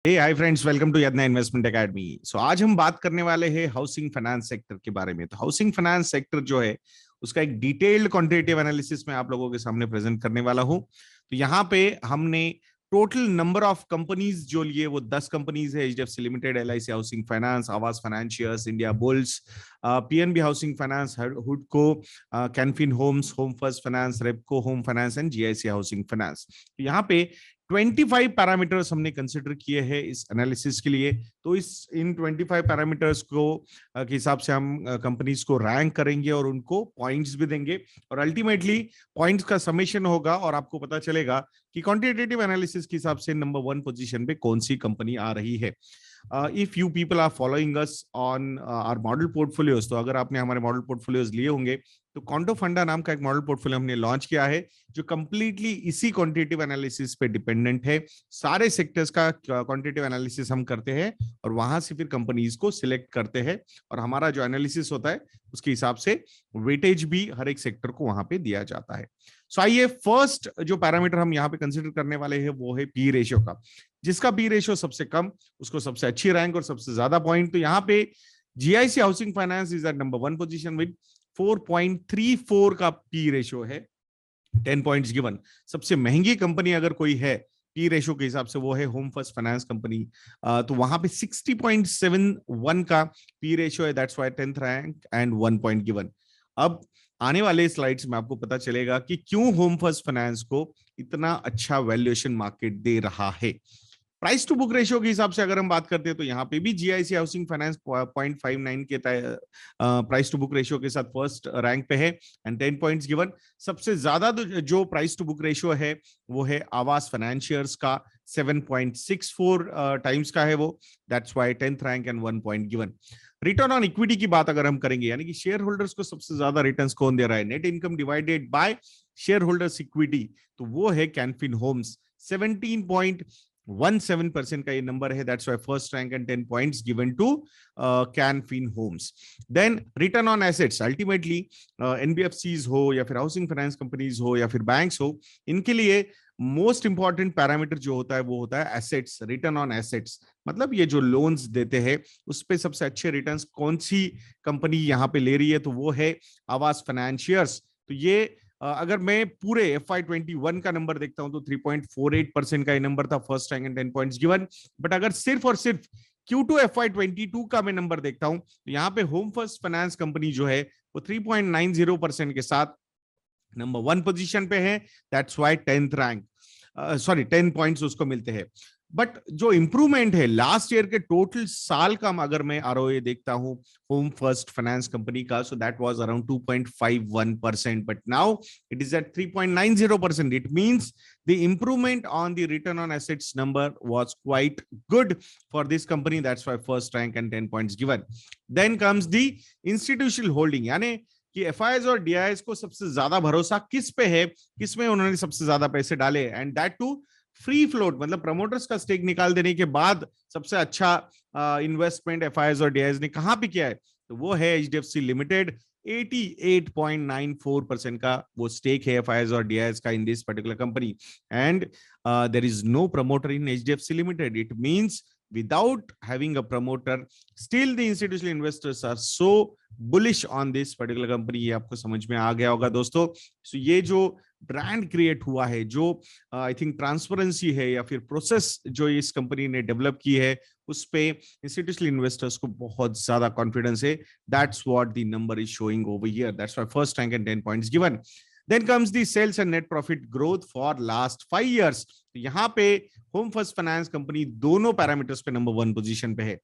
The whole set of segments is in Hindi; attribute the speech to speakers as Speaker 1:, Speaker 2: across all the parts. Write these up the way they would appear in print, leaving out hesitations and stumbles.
Speaker 1: Hi friends, welcome to Yadnya investment academy. So आज हम बात करने वाले हैं हाउसिंग फाइनेंस सेक्टर के बारे में। तो हाउसिंग फाइनेंस सेक्टर जो है उसका एक डिटेल्ड क्वांटिटेटिव एनालिसिस मैं आप लोगों के सामने प्रेजेंट करने वाला हूं। तो यहाँ पे हमने टोटल नंबर ऑफ कंपनीज जो लिए वो 10 कंपनीज है। HDFC limited, LIC housing finance, Aavas financiers, Indiabulls, PNB housing finance, हुडको, Canfin homes, home first finance, Repco home finance and GIC housing finance. तो यहाँ पे 25 पैरामीटर्स हमने कंसिडर किए हैं इस एनालिसिस के लिए। तो इन 25 पैरामीटर्स को के हिसाब से हम कंपनीज को रैंक करेंगे और उनको पॉइंट्स भी देंगे, और अल्टीमेटली पॉइंट्स का समेशन होगा और आपको पता चलेगा कि क्वांटिटेटिव एनालिसिस के हिसाब से नंबर 1 पोजीशन पे कौन सी कंपनी आ रही है। If you people are following us on our model portfolios, तो अगर आपने हमारे मॉडल पोर्टफोलियोज लिए होंगे तो कॉन्टो फंडा नाम का एक मॉडल पोर्टफोलियो हमने लॉन्च किया है जो कंप्लीटली इसी क्वांटिटेटिव एनालिसिस पे डिपेंडेंट है। सारे सेक्टर्स का क्वांटिटेटिव एनालिसिस हम करते हैं और वहां से फिर कंपनीज को सिलेक्ट करते हैं, और हमारा जो एनालिसिस होता है उसके हिसाब से वेटेज भी हर एक सेक्टर को वहां पे दिया जाता है। सो आइए, फर्स्ट जो पैरामीटर हम यहाँ पे कंसिडर करने वाले हैं वो है पी रेशियो का। जिसका पी रेशियो सबसे कम उसको सबसे अच्छी रैंक और सबसे ज्यादा पॉइंट। तो यहाँ पे GIC housing finance is at number 1 position with 4.34 का पी रेशियो है, 10 पॉइंट्स गिवन। सबसे महंगी कंपनी अगर कोई है पी रेशियो के हिसाब से वो है होम फर्स्ट फाइनेंस कंपनी। तो वहां पे 60.71 का पी रेशियो है, that's why 10th rank and 1 point given. अब आने वाले स्लाइड्स में आपको पता चलेगा कि क्यों होम फर्स्ट फाइनेंस को इतना अच्छा वैल्यूएशन मार्केट दे रहा है। प्राइस टू बुक रेशियो के हिसाब से अगर हम बात करते हैं तो यहाँ पे भी जीआईसी हाउसिंग फाइनेंस 0.59 के प्राइस टू बुक रेशियो के साथ फर्स्ट रैंक पे है एंड 10 पॉइंट्स गिवन। सबसे ज्यादा जो प्राइस टू बुक रेशियो है वो है आवास फाइनेंशियर्स का, 7.64 टाइम्स का है वो, that's why 10th rank and 1 point given. Return on equity की बात अगर हम करेंगे, यानी कि शेयर होल्डर्स को सबसे ज्यादा रिटर्न्स कौन दे रहा है, net income divided by share holders equity, तो वो है कैनफिन होम्स। 17.17% का ये नंबर है, that's why first rank and 10 points given to Canfin Homes. Then return on assets, ultimately NBFCs हो या फिर हाउसिंग फाइनेंस कंपनीज हो या फिर बैंक्स हो, इनके लिए मोस्ट इंपॉर्टेंट पैरामीटर जो होता है वो होता है एसेट्स, रिटर्न ऑन एसेट्स। मतलब ये जो लोन्स देते हैं उस पे सबसे अच्छे रिटर्न्स कौन सी कंपनी यहाँ पे ले रही है, तो वो है आवास फाइनेंशियर्स। तो ये अगर मैं पूरे FY21 का नंबर देखता हूं तो 3.48% का ये नंबर था, first rank and 10 points given. But अगर सिर्फ और सिर्फ Q2 FY22 का मैं नंबर देखता हूं तो यहाँ पे होम फर्स्ट फाइनेंस कंपनी जो है वो 3.90% के साथ नंबर 1 पोजीशन पे है, that's why 10th rank, sorry 10 points उसको मिलते हैं। बट जो इंप्रूवमेंट है लास्ट ईयर के टोटल साल का, अगर मैं आरओए देखता हूं होम फर्स्ट फाइनेंस कंपनी का, so that was around 2.51%, but now it is at 3.90%. It means the improvement on the return on assets number was quite good for this company, that's why first rank and 10 points given. Then comes the institutional holding, यानी कि एफआईएस और डीआईएस को सबसे ज्यादा भरोसा किस पे है, किसमें उन्होंने सबसे ज्यादा पैसे डाले, and that to free float, मतलब प्रमोटर्स का स्टेक निकाल देने के बाद सबसे अच्छा इन्वेस्टमेंट एफआईएस और डीआईएस ने कहां पे किया है, तो वो है एचडीएफसी लिमिटेड। 88.94% का वो स्टेक है एफआईएस और डीआईएस का in this particular company, and there is no promoter in HDFC limited. It means without having a promoter, still the institutional investors are so bullish on this particular company. ये आपको समझ में आ गया होगा दोस्तों. So ये जो ब्रांड क्रिएट हुआ है, जो आई थिंक ट्रांसपेरेंसी है या फिर प्रोसेस जो इस कंपनी ने डेवलप की है, उस पे इंस्टीट्यूशनल इन्वेस्टर्स को बहुत ज्यादा कॉन्फिडेंस है. That's what the number is showing over here, that's why first rank and 10 points given. Then comes the sales and net profit growth for last 5 years. तो यहाँ पे होम फर्स्ट फाइनेंस कंपनी दोनों पैरामीटर्स पे नंबर 1 पोजीशन पे है.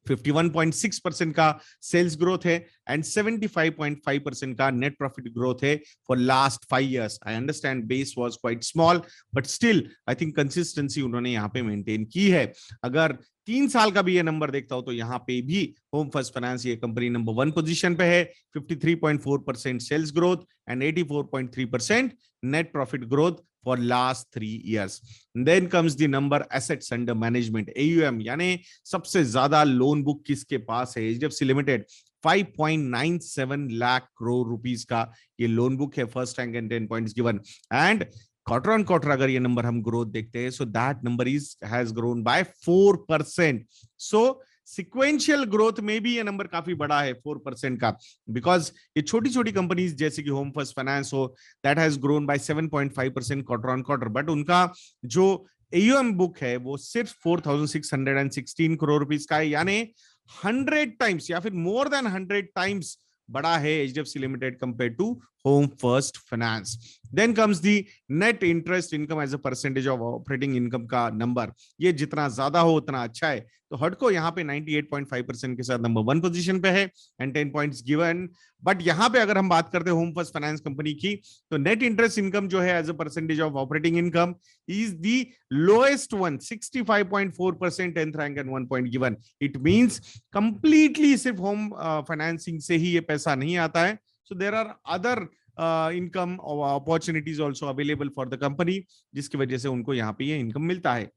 Speaker 1: 51.6% का सेल्स ग्रोथ है एंड 75.5% का नेट प्रॉफिट ग्रोथ है for last 5 years. I understand base was quite small, but still I think consistency उन्होंने यहाँ पे मेंटेन की है. अगर 3 साल का भी ये नंबर देखता हूं तो यहाँ पे भी होम फर्स्ट फाइनेंस ये कंपनी नंबर 1 पोजीशन पे है. 53.4% sales growth and 84.3% net profit growth for last 3 years. Then comes the number assets under management, AUM, यानी सबसे ज्यादा लोन बुक किसके पास है, HDFC limited. 5.97 lakh crore rupees का ये लोन बुक है, first rank and 10 points given. And quarter on quarter अगर ये नंबर हम ग्रोथ देखते हैं, so that number is has grown by 4%. So sequential growth में भी ये नंबर काफी बड़ा है 4% का, बिकॉज ये छोटी छोटी कंपनीज जैसे कि होम फर्स्ट फाइनेंस हो, that has grown by 7.5% quarter on quarter, but उनका जो AUM बुक है वो सिर्फ 4,616 करोड़ रुपीस का है, यानी 100 टाइम्स या फिर मोर देन 100 टाइम्स बड़ा है HDFC limited compare to home first finance. Then comes the net interest income as a percentage of operating income का नंबर. ये जितना ज्यादा हो उतना अच्छा है. तो हडको यहाँ पे 98.5% के साथ नंबर 1 पोजीशन पे है एंड 10 पॉइंट्स गिवन. बट यहाँ पे अगर हम बात करते हैं होम फर्स्ट फाइनेंस कंपनी की, तो नेट इंटरेस्ट इनकम जो है as a percentage of operating income is the lowest one, 65.4%, 10th rank and 1 point given. It means completely सिर्फ होम फाइनेंसिंग से ही ये पैसा नहीं आता है. So there are other income opportunities also available for the company, जिसकी वजह से उनको यहाँ पे ये इनकम मिलता है.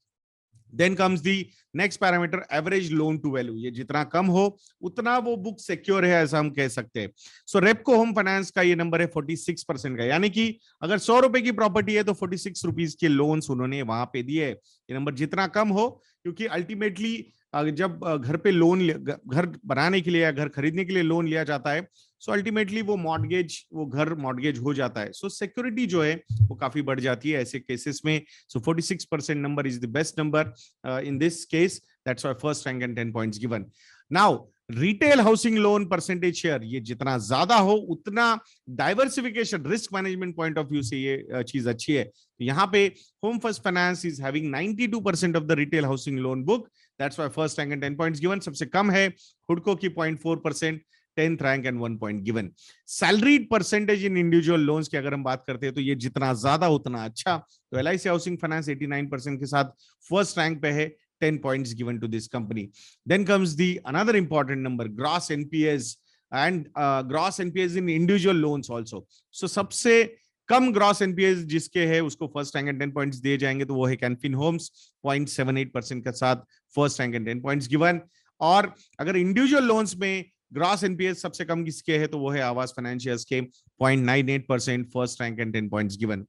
Speaker 1: Then comes the next parameter, average loan to value. ये जितना कम हो उतना वो बुक सिक्योर है, ऐसा हम कह सकते हैं. सो रेपको होम फाइनेंस का ये नंबर है 46% का, यानी कि अगर 100 रुपए की प्रॉपर्टी है तो 46 रुपीज के लोन्स उन्होंने वहां पे दिए. ये नंबर जितना कम हो, क्योंकि अल्टीमेटली जब घर पे लोन, घर बनाने के लिए या घर खरीदने के लिए लोन लिया जाता है, सो अल्टीमेटली वो मॉर्गेज, वो घर मॉर्गेज हो जाता है. सो सिक्योरिटी जो है वो काफी बढ़ जाती है ऐसे केसेस में. सो 46% number is the best number in this case. That's why first rank and 10 points given. Now retail housing loan percentage share, ये जितना ज्यादा हो उतना diversification, risk management point of view से ये चीज अच्छी है. तो यहाँ पे home first finance is having 92% of the retail housing loan book. That's why first rank and 10 points given. सबसे कम है हुडको की 0.4%, 10th rank and 1 point given. Salaried percentage in individual loans की अगर हम बात करते हैं तो ये जितना ज्यादा उतना अच्छा. तो LIC हाउसिंग फाइनेंस 89% के साथ फर्स्ट रैंक पे है, 10 points given to this company. Then comes the another important number, gross NPAs and gross NPAs in individual loans also. So सबसे कम ग्रॉस एनपीएस जिसके है उसको फर्स्ट रैंक एंड 10 पॉइंट्स दिए जाएंगे, तो वो है कैनफिन होम्स 0.78% के साथ first rank and 10 points given. और अगर इंडिविजुअल लोन्स में ग्रॉस एनपीएस सबसे कम किसके है तो वो है आवास फाइनेंशियर्स के 0.98%, first rank and 10 points given.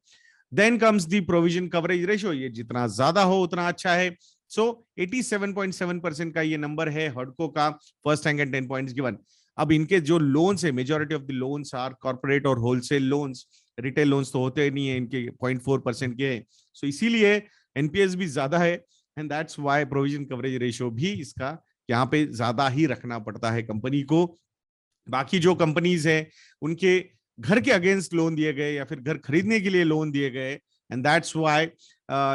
Speaker 1: Then comes the provision coverage ratio, ये जितना ज्यादा हो उतना अच्छा है. सो 87.7% का ये नंबर है हडको का, first rank and 10 points given. अब इनके जो लोन्स है, majority of the loans are corporate और होलसेल लोन्स, रिटेल लोन्स तो होते नहीं है इनके, 0.4% के हैं. सो इसीलिए एनपीएस भी ज्यादा है and that's why provision coverage ratio भी इसका यहाँ पे ज्यादा ही रखना पड़ता है कंपनी को. बाकी जो कंपनीज है उनके घर के अगेंस्ट लोन दिए गए या फिर घर खरीदने के लिए लोन दिए गए, एंड दैट्स व्हाई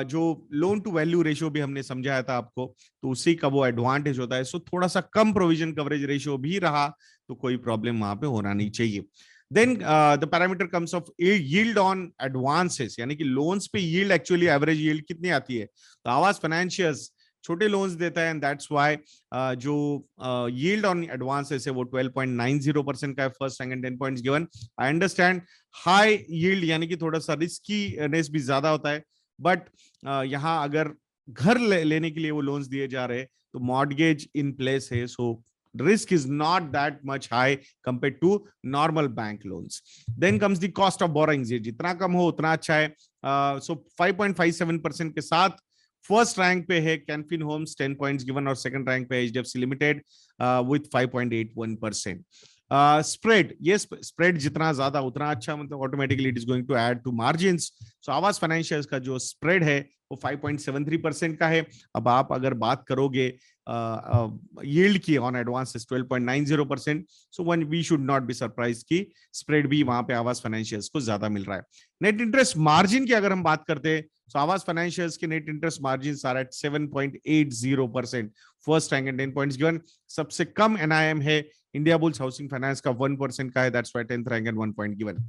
Speaker 1: जो लोन टू वैल्यू रेशियो भी हमने समझाया था आपको, तो उसी का वो एडवांटेज होता है. सो थोड़ा सा कम प्रोविजन कवरेज रेशियो भी रहा तो कोई प्रॉब्लम वहां पे होना नहीं चाहिए. Then the parameter comes of yield on advances, यानी कि लोन्स पे यील्ड, एक्चुअली एवरेज यील्ड कितनी आती है, तो आवास फाइनेंशियर्स छोटे लोन्स देता है एंड दैट्स व्हाई जो यील्ड ऑन एडवांसेस है वो 12.90% का है, first rank and 10 points given. I understand high yield यानी कि थोड़ा सा रिस्कीनेस भी ज्यादा होता है, बट यहाँ अगर घर लेने के लिए वो लोन्स दिए जा रहे हैं तो मॉर्गेज इन प्लेस है, सो risk is not that much high compared to normal bank loans. Then comes the cost of borrowings, ये जितना कम हो उतना अच्छा है. So 5.57% के साथ फर्स्ट रैंक पे है कैनफिन होम्स, 10 पॉइंट्स गिवन, और सेकंड रैंक पे HDFC लिमिटेड विथ 5.81%. स्प्रेड, ये स्प्रेड जितना ज्यादा उतना अच्छा, मतलब automatically it is going to add to margins. So Aavas financials का जो स्प्रेड है वो 5.73% का है. अब आप अगर बात करोगे यील्ड की on advance 12.90%, so one we should not be surprise कि स्प्रेड भी वहां पे आवास फाइनेंशियल्स को ज्यादा मिल रहा है. नेट इंटरेस्ट मार्जिन की अगर हम बात करते हैं, so आवास फाइनेंशियल्स के net interest margins are at 7.80%, first rank and 10 points given. सबसे कम NIM है इंडिया बुल्स हाउसिंग फाइनेंस का 1% का है, that's why 10th rank and 1 point given.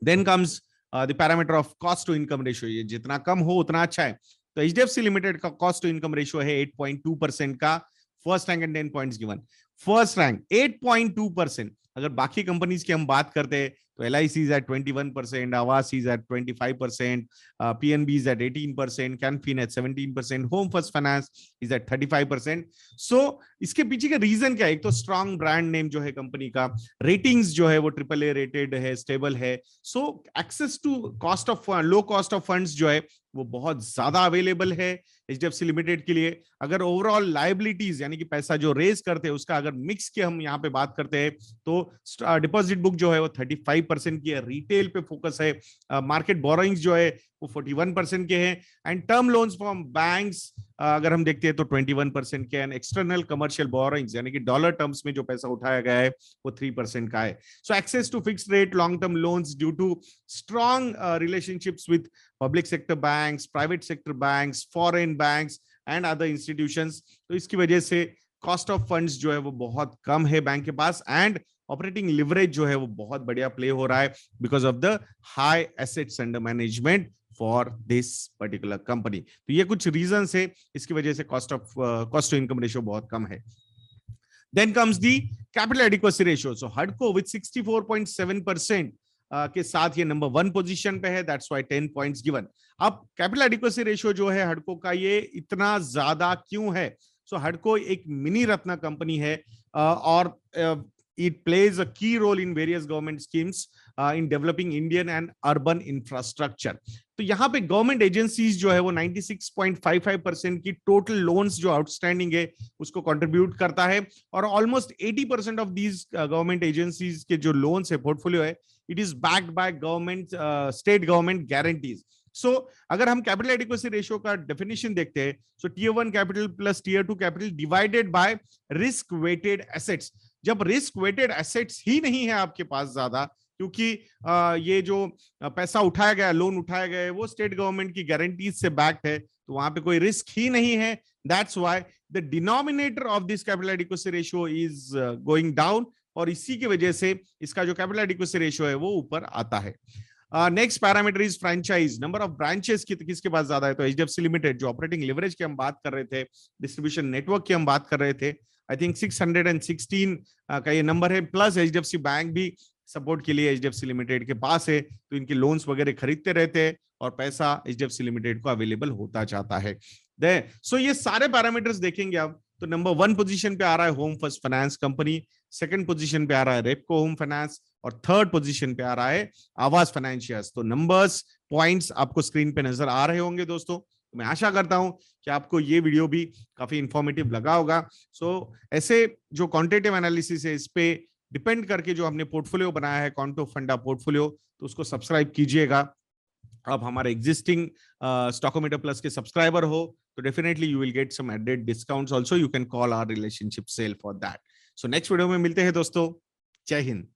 Speaker 1: Then comes the parameter of cost to income ratio, ये जितना कम हो उतना अच्छा है. तो HDFC लिमिटेड का कॉस्ट टू इनकम रेशियो है 8.2% का, first rank and 10 points given. First rank 8.2%. अगर बाकी कंपनीज की हम बात करते हैं तो LIC is at 21%, Aavas is at 25%, PNB is at 18%, Canfin at 17%, Home First Finance is at 35%. So इसके पीछे का रीजन क्या है? एक तो स्ट्रॉन्ग ब्रांड नेम जो है कंपनी का, रेटिंग्स जो है वो AAA रेटेड है, स्टेबल है, so access to cost of low cost of funds जो है वो बहुत ज्यादा अवेलेबल है HDFC लिमिटेड के लिए। अगर ओवरऑल लायबिलिटीज यानी कि पैसा जो रेज करते हैं उसका अगर मिक्स की हम यहाँ पे बात करते हैं तो डिपॉजिट बुक जो है वो 35% की है, रिटेल पे फोकस है, मार्केट बोरोइंग्स जो है वो 41% के हैं, and term loans from banks अगर हम देखते हैं तो 21% के, एंड एक्सटर्नल कमर्शियल बोरोइंग्स यानी कि डॉलर टर्म्स में जो पैसा उठाया गया है वो 3% का है। So access to fixed rate long term loans due to strong relationships with public sector banks, private sector banks, foreign banks and other institutions. तो इसकी वजह से कॉस्ट ऑफ फंड्स जो है वो बहुत कम है बैंक के पास, एंड ऑपरेटिंग लिवरेज जो है वो बहुत बढ़िया प्ले हो रहा है because of the high assets under management for this particular company. तो ये कुछ रीजंस है, इसकी वजह से कॉस्ट टू इनकम रेशियो बहुत कम है। Then comes the capital adequacy ratio. So हडको विद 64.7% के साथ ये नंबर 1 पोजीशन पे है, दैट्स व्हाई 10 पॉइंट्स गिवन। अब कैपिटल एडिक्वेसी रेशियो जो है हडको का ये इतना ज्यादा क्यों है? सो हडको एक मिनी रत्न कंपनी है और it plays a key role in various government schemes in developing Indian and urban infrastructure. तो यहाँ पे गवर्नमेंट एजेंसीज जो है वो 96.55% की टोटल लोन्स जो आउटस्टैंडिंग है उसको कंट्रीब्यूट करता है, और almost 80% of these government agencies के जो लोन्स है, पोर्टफोलियो है, it is backed by government state government guarantees. So अगर हम कैपिटल एडिक्वेसी रेशियो का डेफिनेशन देखते हैं, so tier 1 capital plus tier 2 capital divided by risk weighted assets. जब रिस्क वेटेड एसेट्स ही नहीं है आपके पास ज्यादा, क्योंकि ये जो पैसा उठाया गया, लोन उठाया गया है, वो स्टेट गवर्नमेंट की गारंटीज से बैक्ड है, तो वहां पे कोई रिस्क ही नहीं है, that's why the denominator of this capital adequacy ratio is going down, और इसी की वजह से इसका जो कैपिटल एडिक्वेसी रेशियो है वो ऊपर आता है। Next parameter is franchise, number of branches किसके पास ज्यादा है? तो HDFC लिमिटेड, जो ऑपरेटिंग लिवरेज की हम बात कर रहे थे, डिस्ट्रीब्यूशन नेटवर्क की हम बात कर रहे थे, आई थिंक 616 का ये नंबर है, प्लस HDFC बैंक भी सपोर्ट के लिए HDFC लिमिटेड के पास है, तो इनके लोन्स वगैरह खरीदते रहते हैं और पैसा HDFC लिमिटेड को अवेलेबल होता जाता है। सो ये सारे पैरामीटर्स देखेंगे आप, तो नंबर 1 पोजीशन पे आ रहा है home first finance company, second position पे आ रहा है रेपको होम फाइनेंस, और थर्ड पोजीशन पे आ रहा है आवास फाइनेंशियर्स। तो नंबर्स, पॉइंट्स आपको स्क्रीन पे नजर आ रहे होंगे दोस्तों। मैं आशा करता हूं कि आपको ये वीडियो भी काफी इंफॉर्मेटिव लगा होगा। सो ऐसे जो क्वांटिटेटिव एनालिसिस है, इस पे डिपेंड करके जो हमने पोर्टफोलियो बनाया है, क्वांटो फंडा पोर्टफोलियो, तो उसको सब्सक्राइब कीजिएगा। आप हमारे एग्जिस्टिंग स्टॉकोमीटर प्लस के सब्सक्राइबर हो तो definitely you will get some added discounts also, you can call our relationship cell for that. So next video में मिलते हैं दोस्तों, जय हिंद।